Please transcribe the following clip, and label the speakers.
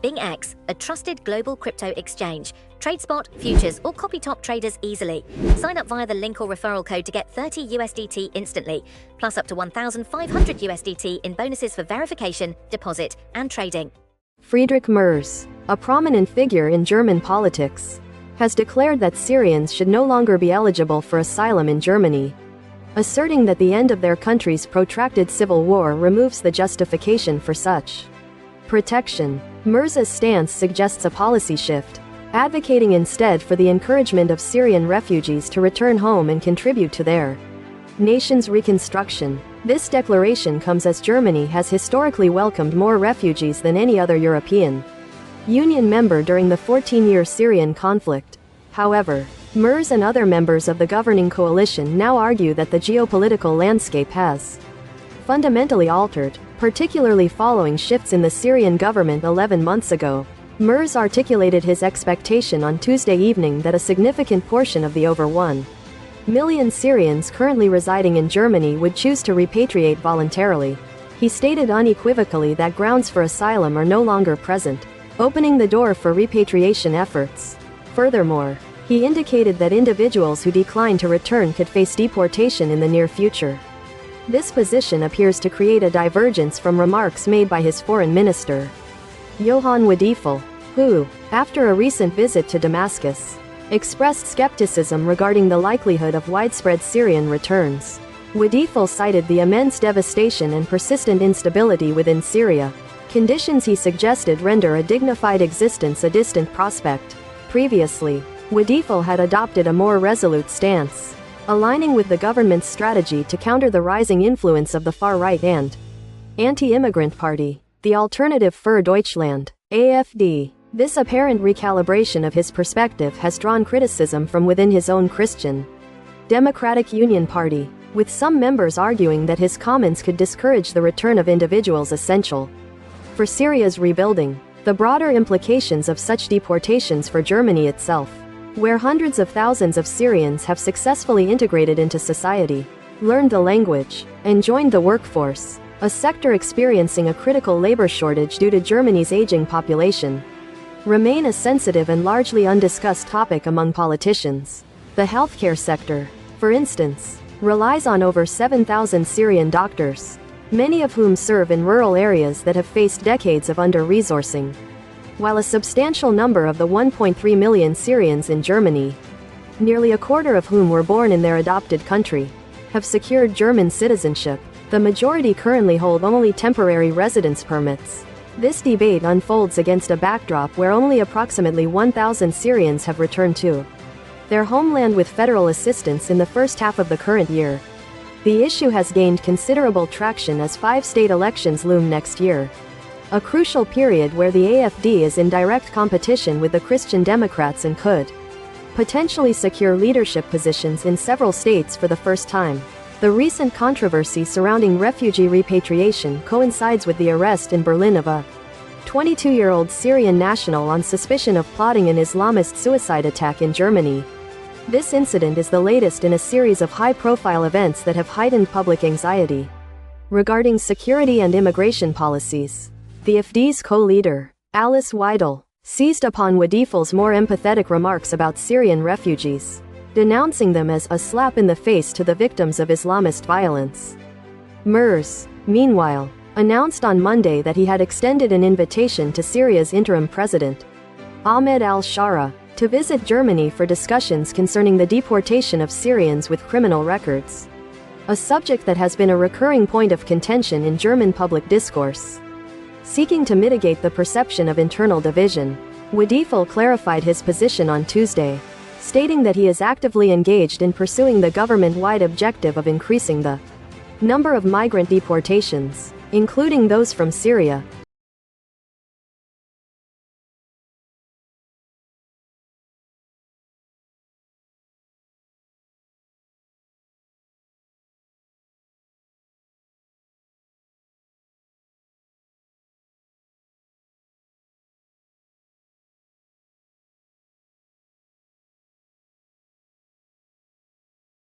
Speaker 1: BingX, a trusted global crypto exchange. Trade spot, futures, or copy top traders easily. Sign up via the link or referral code to get 30 USDT instantly, plus up to 1,500 USDT in bonuses for verification, deposit, and trading.
Speaker 2: Friedrich Merz, a prominent figure in German politics, has declared that Syrians should no longer be eligible for asylum in Germany, asserting that the end of their country's protracted civil war removes the justification for such protection. Merz's stance suggests a policy shift, advocating instead for the encouragement of Syrian refugees to return home and contribute to their nation's reconstruction. This declaration comes as Germany has historically welcomed more refugees than any other European Union member during the 14-year Syrian conflict. However, Merz and other members of the governing coalition now argue that the geopolitical landscape has fundamentally altered, particularly following shifts in the Syrian government 11 months ago. Merz articulated his expectation on Tuesday evening that a significant portion of the over 1 million Syrians currently residing in Germany would choose to repatriate voluntarily. He stated unequivocally that grounds for asylum are no longer present, opening the door for repatriation efforts. Furthermore, he indicated that individuals who decline to return could face deportation in the near future. This position appears to create a divergence from remarks made by his foreign minister, Johann Wiedefel, who, after a recent visit to Damascus, expressed skepticism regarding the likelihood of widespread Syrian returns. Wiedefel cited the immense devastation and persistent instability within Syria, conditions he suggested render a dignified existence a distant prospect. Previously, Wiedefel had adopted a more resolute stance, aligning with the government's strategy to counter the rising influence of the far-right and anti-immigrant party, the Alternative für Deutschland, AfD. This apparent recalibration of his perspective has drawn criticism from within his own Christian Democratic Union Party, with some members arguing that his comments could discourage the return of individuals essential for Syria's rebuilding. The broader implications of such deportations for Germany itself, where hundreds of thousands of Syrians have successfully integrated into society, learned the language, and joined the workforce, a sector experiencing a critical labor shortage due to Germany's aging population, remain a sensitive and largely undiscussed topic among politicians. The healthcare sector, for instance, relies on over 7,000 Syrian doctors, many of whom serve in rural areas that have faced decades of under-resourcing. While a substantial number of the 1.3 million Syrians in Germany, nearly a quarter of whom were born in their adopted country, have secured German citizenship, the majority currently hold only temporary residence permits. This debate unfolds against a backdrop where only approximately 1,000 Syrians have returned to their homeland with federal assistance in the first half of the current year. The issue has gained considerable traction as 5 state elections loom next year, a crucial period where the AfD is in direct competition with the Christian Democrats and could potentially secure leadership positions in several states for the first time. The recent controversy surrounding refugee repatriation coincides with the arrest in Berlin of a 22-year-old Syrian national on suspicion of plotting an Islamist suicide attack in Germany. This incident is the latest in a series of high-profile events that have heightened public anxiety regarding security and immigration policies. The AfD's co-leader, Alice Weidel, seized upon Wiedefel's more empathetic remarks about Syrian refugees, denouncing them as a slap in the face to the victims of Islamist violence. Merz, meanwhile, announced on Monday that he had extended an invitation to Syria's interim president, Ahmed al-Shara, to visit Germany for discussions concerning the deportation of Syrians with criminal records, a subject that has been a recurring point of contention in German public discourse. Seeking to mitigate the perception of internal division, Wiedefel clarified his position on Tuesday, stating that he is actively engaged in pursuing the government-wide objective of increasing the number of migrant deportations, including those from Syria,